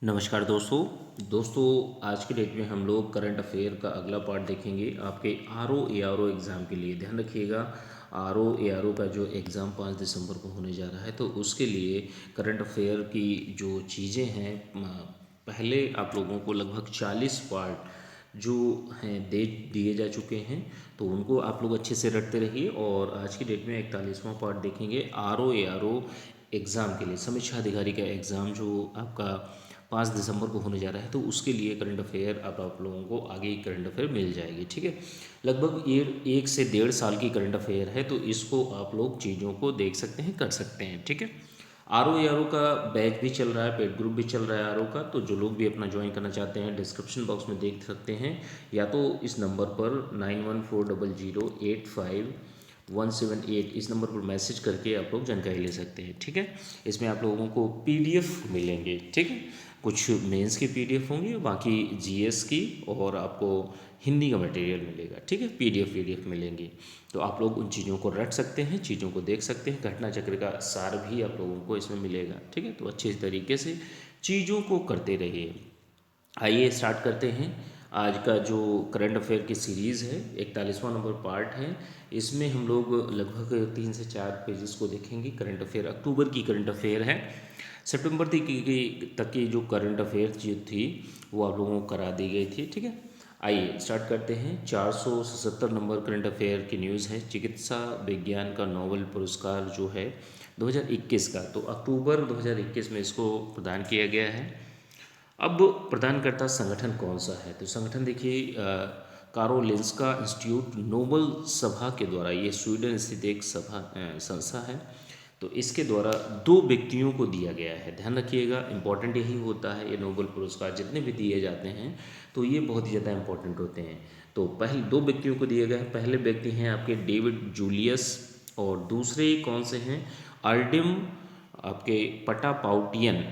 नमस्कार दोस्तों आज के डेट में हम लोग करंट अफेयर का अगला पार्ट देखेंगे आपके आर ओ एग्ज़ाम के लिए। ध्यान रखिएगा, आर ओ का जो एग्ज़ाम 5 दिसंबर को होने जा रहा है, तो उसके लिए करंट अफेयर की जो चीज़ें हैं, पहले आप लोगों को लगभग 40 पार्ट जो हैं दे दिए जा चुके हैं, तो उनको आप लोग अच्छे से रटते रहिए। और आज की डेट में 41वां पार्ट देखेंगे आर ओ एग्ज़ाम के लिए। समीक्षा अधिकारी का एग्ज़ाम जो आपका 5 दिसंबर को होने जा रहा है, तो उसके लिए करंट अफेयर आप लोगों को आगे ही करंट अफेयर मिल जाएगी। ठीक है, लगभग ये 1 से 1.5 साल की करंट अफेयर है, तो इसको आप लोग चीज़ों को देख सकते हैं, कर सकते हैं। ठीक है, आर ओ का बैच भी चल रहा है, पेड ग्रुप भी चल रहा है आर ओ का। तो जो लोग भी अपना ज्वाइन करना चाहते हैं, डिस्क्रिप्शन बॉक्स में देख सकते हैं, या तो इस नंबर पर 9140085178 इस नंबर पर मैसेज करके आप लोग जानकारी ले सकते हैं। ठीक है, इसमें आप लोगों को पीडीएफ मिलेंगे। ठीक है, कुछ मेंस की पीडीएफ होंगी, बाकी जीएस की, और आपको हिंदी का मटेरियल मिलेगा। ठीक है, पीडीएफ मिलेंगी, तो आप लोग उन चीज़ों को रट सकते हैं, चीज़ों को देख सकते हैं। घटना चक्र का सार भी आप लोगों को इसमें मिलेगा। ठीक है, तो अच्छे तरीके से चीज़ों को करते रहिए। आइए स्टार्ट करते हैं। आज का जो करंट अफेयर की सीरीज़ है, 41वां नंबर पार्ट है। इसमें हम लोग लगभग 3 से 4 पेजेस को देखेंगे। करंट अफेयर अक्टूबर की करंट अफेयर है। सितंबर तक की जो करंट अफेयर जो थी, वो आप लोगों को करा दी गई थी। ठीक है, आइए स्टार्ट करते हैं। 477 नंबर करंट अफेयर की न्यूज़ है। चिकित्सा विज्ञान का नोबेल पुरस्कार जो है 2021 का, तो अक्टूबर 2021 में इसको प्रदान किया गया है। अब प्रदानकर्ता संगठन कौन सा है, तो संगठन देखिए, कारोलिंस्का इंस्टीट्यूट नोबल सभा के द्वारा, ये स्वीडन स्थित एक संस्था है, तो इसके द्वारा 2 व्यक्तियों को दिया गया है। ध्यान रखिएगा, इम्पॉर्टेंट यही होता है, ये नोबेल पुरस्कार जितने भी दिए जाते हैं, तो ये बहुत ही ज़्यादा इम्पॉर्टेंट होते हैं। तो पहले 2 व्यक्तियों को दिए गए हैं। पहले व्यक्ति हैं आपके डेविड जूलियस, और दूसरे कौन से हैं, आर्डिम आपके पटापाउटियन।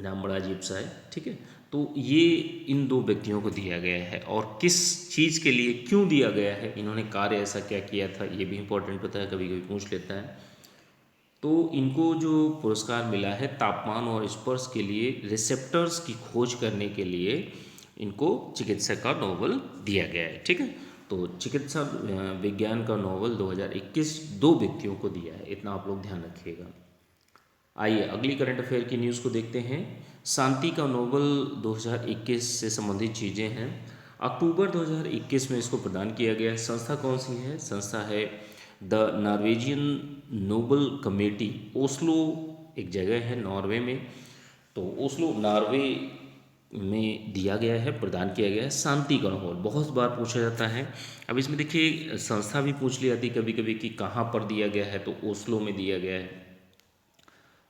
नाम बड़ा अजीब सा है। ठीक है, तो ये इन 2 व्यक्तियों को दिया गया है, और किस चीज़ के लिए, क्यों दिया गया है, इन्होंने कार्य ऐसा क्या किया था, ये भी इम्पोर्टेंट होता है, कभी कभी पूछ लेता है। तो इनको जो पुरस्कार मिला है, तापमान और स्पर्श के लिए रिसेप्टर्स की खोज करने के लिए इनको चिकित्सा का नोबेल दिया गया है। ठीक है, तो चिकित्सा विज्ञान का नोबेल 2021 2 व्यक्तियों को दिया है, इतना आप लोग ध्यान रखिएगा। आइए अगली करंट अफेयर की न्यूज़ को देखते हैं। शांति का नोबेल 2021 से संबंधित चीज़ें हैं। अक्टूबर 2021 में इसको प्रदान किया गया है। संस्था कौन सी है, संस्था है the Norwegian Nobel committee. Oslo एक जगह है नॉर्वे में, तो ओस्लो नॉर्वे में दिया गया है, प्रदान किया गया है शांति का नोबेल। बहुत बार पूछा जाता है। अब इसमें देखिए, संस्था भी पूछ ली जाती है कभी कभी कि कहाँ पर दिया गया है, तो ओस्लो में दिया गया है।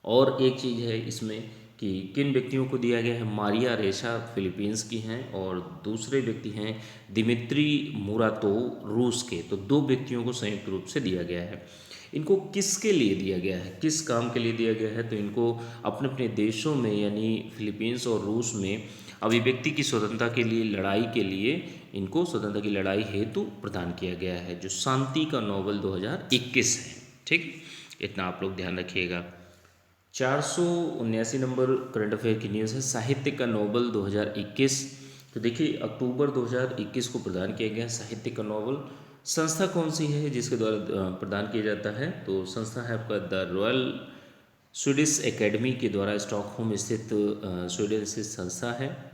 और एक चीज़ है इसमें कि किन व्यक्तियों को दिया गया है, मारिया रेशा फिलीपींस की हैं, और दूसरे व्यक्ति हैं दिमित्री मुरातो रूस के। तो 2 व्यक्तियों को संयुक्त रूप से दिया गया है। इनको किसके लिए दिया गया है, किस काम के लिए दिया गया है, तो इनको अपने अपने देशों में, यानी फिलीपींस और रूस में अभिव्यक्ति की स्वतंत्रता के लिए, लड़ाई के लिए, इनको स्वतंत्रता की लड़ाई हेतु प्रदान किया गया है, जो शांति का नोबेल 2021 है। ठीक, इतना आप लोग ध्यान रखिएगा। 479 नंबर करंट अफेयर की न्यूज़ है। साहित्य का नोबेल 2021, तो देखिए अक्टूबर 2021 को प्रदान किया गया साहित्य का नोबेल। संस्था कौन सी है जिसके द्वारा प्रदान किया जाता है, तो संस्था है आपका द रॉयल स्वीडिश एकेडमी के द्वारा स्टॉकहोम स्थित स्वीडन स्थित संस्था है।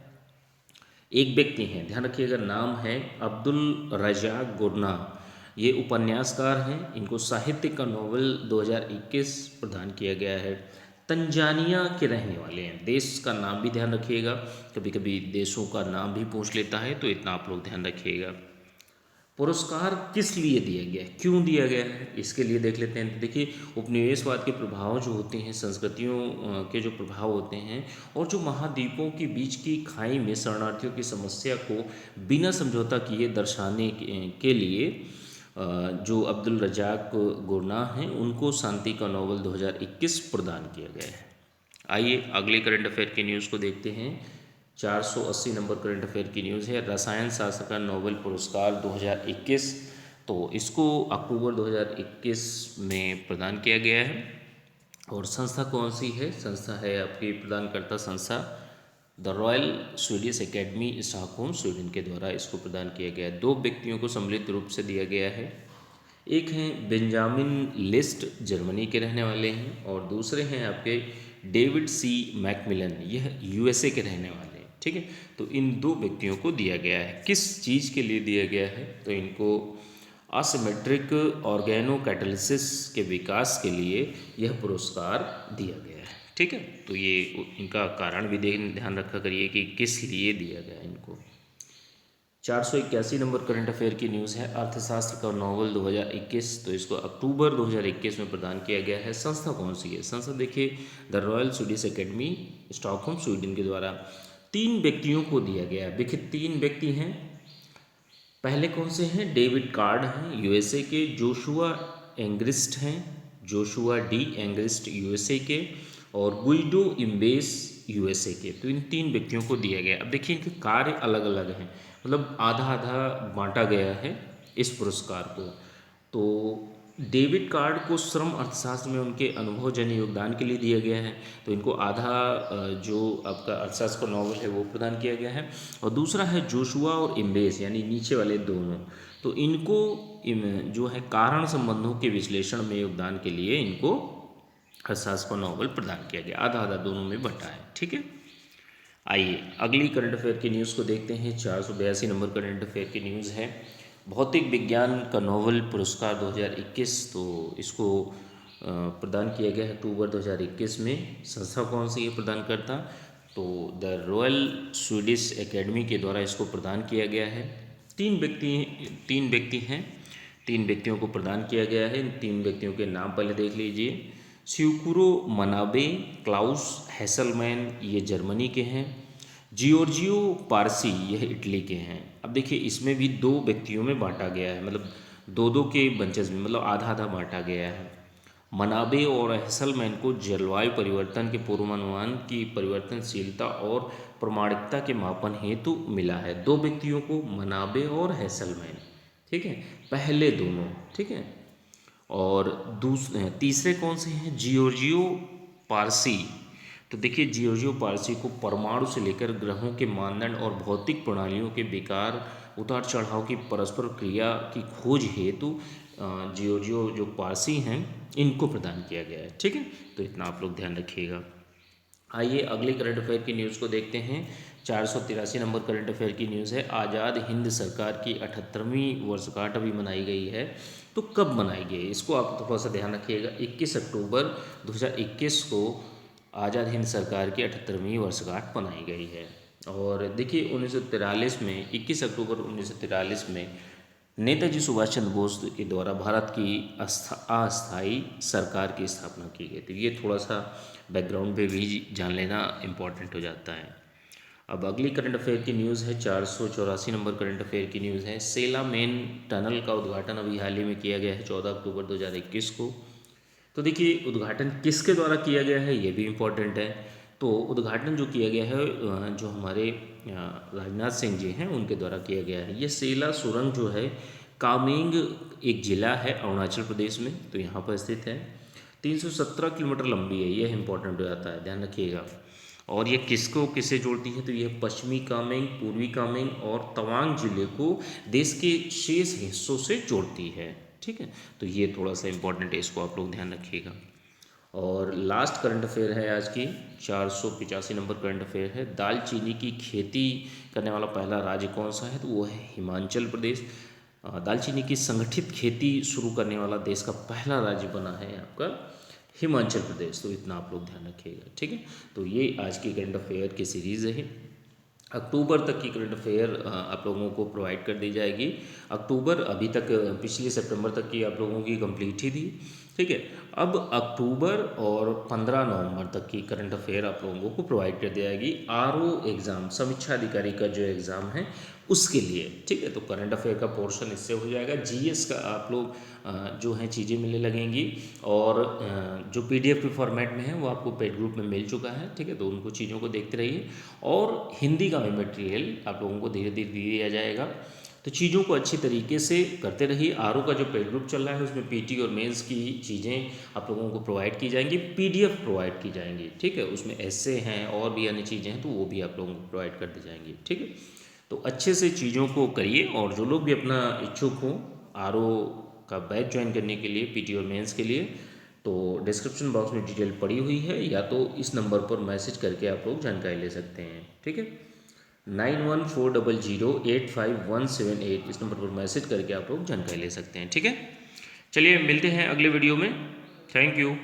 एक व्यक्ति हैं, ध्यान रखिएगा, नाम है अब्दुल रजाक गुरनाह। ये उपन्यासकार हैं, इनको साहित्य का नोबेल 2021 प्रदान किया गया है। तंजानिया के रहने वाले हैं। देश का नाम भी ध्यान रखिएगा, कभी कभी देशों का नाम भी पूछ लेता है, तो इतना आप लोग ध्यान रखिएगा। पुरस्कार किस लिए दिया गया है, क्यों दिया गया है, इसके लिए देख लेते हैं। तो देखिए, उपनिवेशवाद के प्रभाव जो होते हैं, संस्कृतियों के जो प्रभाव होते हैं, और जो महाद्वीपों के बीच की खाई में शरणार्थियों की समस्या को बिना समझौता किए दर्शाने के लिए जो अब्दुल रजाक गुरनाह हैं, उनको शांति का नोबेल 2021 प्रदान किया गया है। आइए अगले करंट अफेयर की न्यूज़ को देखते हैं। 480 नंबर करंट अफेयर की न्यूज़ है। रसायन शास्त्र का नोबेल पुरस्कार 2021, तो इसको अक्टूबर 2021 में प्रदान किया गया है। और संस्था कौन सी है, संस्था है आपकी प्रदानकर्ता संस्था the royal Swedish academy Stockholm Sweden के द्वारा इसको प्रदान किया गया है। 2 व्यक्तियों को सम्मिलित रूप से दिया गया है। एक हैं बेंजामिन लिस्ट, जर्मनी के रहने वाले हैं, और दूसरे हैं आपके डेविड सी मैकमिलन, यह यूएसए के रहने वाले हैं। ठीक है, तो इन 2 व्यक्तियों को दिया गया है। किस चीज़ के लिए दिया गया है? तो इनको असिमेट्रिक ऑर्गेनो कैटालिसिस के विकास के लिए यह पुरस्कार दिया गया है। ठीक है, तो ये इनका कारण भी ध्यान रखा करिए कि किस लिए दिया गया है इनको। 481 नंबर करंट अफेयर की न्यूज़ है, अर्थशास्त्र का नोबेल 2021, तो इसको अक्टूबर 2021 में प्रदान किया गया है। संस्था कौन सी है? संस्था देखिए, the royal Swedish academy Stockholm Sweden के द्वारा 3 व्यक्तियों को दिया गया है। देखिए 3 व्यक्ति हैं। पहले कौन से हैं? डेविड कार्ड हैं यूएसए के, जोशुआ एंग्रिस्ट हैं, जोशुआ डी एंग्रिस्ट यूएसए के, और गुइडो इम्बेस यूएसए के। तो इन 3 व्यक्तियों को दिया गया। अब देखिए इनके कार्य अलग अलग हैं, मतलब आधा आधा बांटा गया है इस पुरस्कार को। तो डेविड कार्ड को श्रम अर्थशास्त्र में उनके अनुभवजन्य योगदान के लिए दिया गया है, तो इनको आधा जो आपका अर्थशास्त्र का नॉवल है वो प्रदान किया गया है। और दूसरा है जोशुआ और इम्बेस, यानी नीचे वाले दोनों, तो इनको जो है कारण संबंधों के विश्लेषण में योगदान के लिए इनको अर्थशास्त्र का नॉवल प्रदान किया गया। आधा आधा दोनों में बंटा है। ठीक है, आइए अगली करंट अफेयर की न्यूज़ को देखते हैं। 482 नंबर करंट अफेयर की न्यूज़ है, भौतिक विज्ञान का नोबेल पुरस्कार 2021, तो इसको प्रदान किया गया है अक्टूबर 2021 में। संस्था कौन सी है प्रदान करता? तो द रॉयल स्वीडिश एकेडमी के द्वारा इसको प्रदान किया गया है। 3 व्यक्ति हैं, 3 व्यक्तियों को प्रदान किया गया है। 3 व्यक्तियों के नाम पहले देख लीजिए। स्यूकुरो मनाबे, क्लाउस हैसलमैन, ये जर्मनी के हैं। जियोर्जियो पारसी, यह इटली के हैं। अब देखिए इसमें भी 2 व्यक्तियों में बांटा गया है, मतलब 2-2 के बंचेस में, मतलब आधा आधा बांटा गया है। मनाबे और हैसलमैन को जलवायु परिवर्तन के पूर्वानुमान की परिवर्तनशीलता और प्रमाणिकता के मापन हेतु मिला है। 2 व्यक्तियों को, मनाबे और हैसलमैन। ठीक है, पहले दोनों। ठीक है, और तीसरे कौन से हैं? जियोर्जियो पारसी। तो देखिए जियोर्जियो पारसी को परमाणु से लेकर ग्रहों के मानदंड और भौतिक प्रणालियों के विकार, उतार चढ़ाव की परस्पर क्रिया की खोज हेतु जियोर्जियो जो पारसी हैं इनको प्रदान किया गया है। ठीक है, तो इतना आप लोग ध्यान रखिएगा। आइए अगले करंट अफेयर की न्यूज़ को देखते हैं। 483 नंबर करंट अफेयर की न्यूज़ है, आज़ाद हिंद सरकार की 78वीं वर्षगांठ अभी मनाई गई है। तो कब मनाई गई, इसको आप थोड़ा सा ध्यान रखिएगा। 21 अक्टूबर 2021 को आज़ाद हिंद सरकार की 78वीं वर्षगांठ मनाई गई है। और देखिए 1943 में, 21 अक्टूबर 1943 में नेताजी सुभाष चंद्र बोस के द्वारा भारत की अस्थायी सरकार की स्थापना की गई थी। ये थोड़ा सा बैकग्राउंड पे भी जान लेना इम्पॉर्टेंट हो जाता है। अब अगली करंट अफेयर की न्यूज़ है, 484 नंबर करंट अफेयर की न्यूज़ है, सेला मेन टनल का उद्घाटन अभी हाल ही में किया गया है 14 अक्टूबर 2021 को। तो देखिए उद्घाटन किसके द्वारा किया गया है ये भी इम्पोर्टेंट है। तो उद्घाटन जो किया गया है जो हमारे राजनाथ सिंह जी हैं उनके द्वारा किया गया है। ये सेला सुरंग जो है कामेंग एक ज़िला है अरुणाचल प्रदेश में, तो यहाँ पर स्थित है। 317 किलोमीटर लंबी है, यह इंपॉर्टेंट हो जाता है, ध्यान रखिएगा। और ये किसको किससे जोड़ती है? तो यह पश्चिमी कामेंग, पूर्वी कामेंग और तवांग जिले को देश के शेष हिस्सों से जोड़ती है। ठीक है, तो ये थोड़ा सा इंपॉर्टेंट है, इसको आप लोग ध्यान रखिएगा। और लास्ट करंट अफेयर है आज की, 485 नंबर करंट अफेयर है, दालचीनी की खेती करने वाला पहला राज्य कौन सा है? तो वो है हिमाचल प्रदेश। दालचीनी की संगठित खेती शुरू करने वाला देश का पहला राज्य बना है आपका हिमाचल प्रदेश। तो इतना आप लोग ध्यान रखिएगा। ठीक है, तो ये आज की करंट अफेयर की सीरीज़ है। अक्टूबर तक की करंट अफेयर आप लोगों को प्रोवाइड कर दी जाएगी। अक्टूबर अभी तक, पिछले सितंबर तक की आप लोगों की कंप्लीट ही थी। ठीक है, अब अक्टूबर और 15 नवंबर तक की करंट अफेयर आप लोगों को प्रोवाइड कर दी जाएगी आरओ एग्ज़ाम, समीक्षा अधिकारी का जो एग्ज़ाम है उसके लिए। ठीक है, तो करंट अफेयर का पोर्शन इससे हो जाएगा। जीएस का आप लोग जो है चीज़ें मिलने लगेंगी, और जो पीडीएफ के फॉर्मेट में है वो आपको पेड ग्रुप में मिल चुका है। ठीक है, तो उनको चीज़ों को देखते रहिए। और हिंदी का भी मटेरियल आप लोगों को धीरे धीरे दिया जाएगा। तो चीज़ों को अच्छी तरीके से करते रहिए। आरओ का जो पेड ग्रुप चल रहा है उसमें पीटी और मेंस की चीज़ें आप लोगों को प्रोवाइड की जाएंगी, पीडीएफ प्रोवाइड की जाएंगी, ठीक है। उसमें ऐसे हैं और भी अन्य चीज़ें हैं तो वो भी आप लोगों को प्रोवाइड कर दी जाएंगी, ठीक है। तो अच्छे से चीज़ों को करिए, और जो लोग भी अपना इच्छुक हों आरओ का बैच ज्वाइन करने के लिए, पीटी और मेंस के लिए, तो डिस्क्रिप्शन बॉक्स में डिटेल पड़ी हुई है, या तो इस नंबर पर मैसेज करके आप लोग जानकारी ले सकते हैं, ठीक है। 9140085178 इस नंबर पर मैसेज करके आप लोग जानकारी ले सकते हैं, ठीक है। चलिए मिलते हैं अगले वीडियो में। Thank you.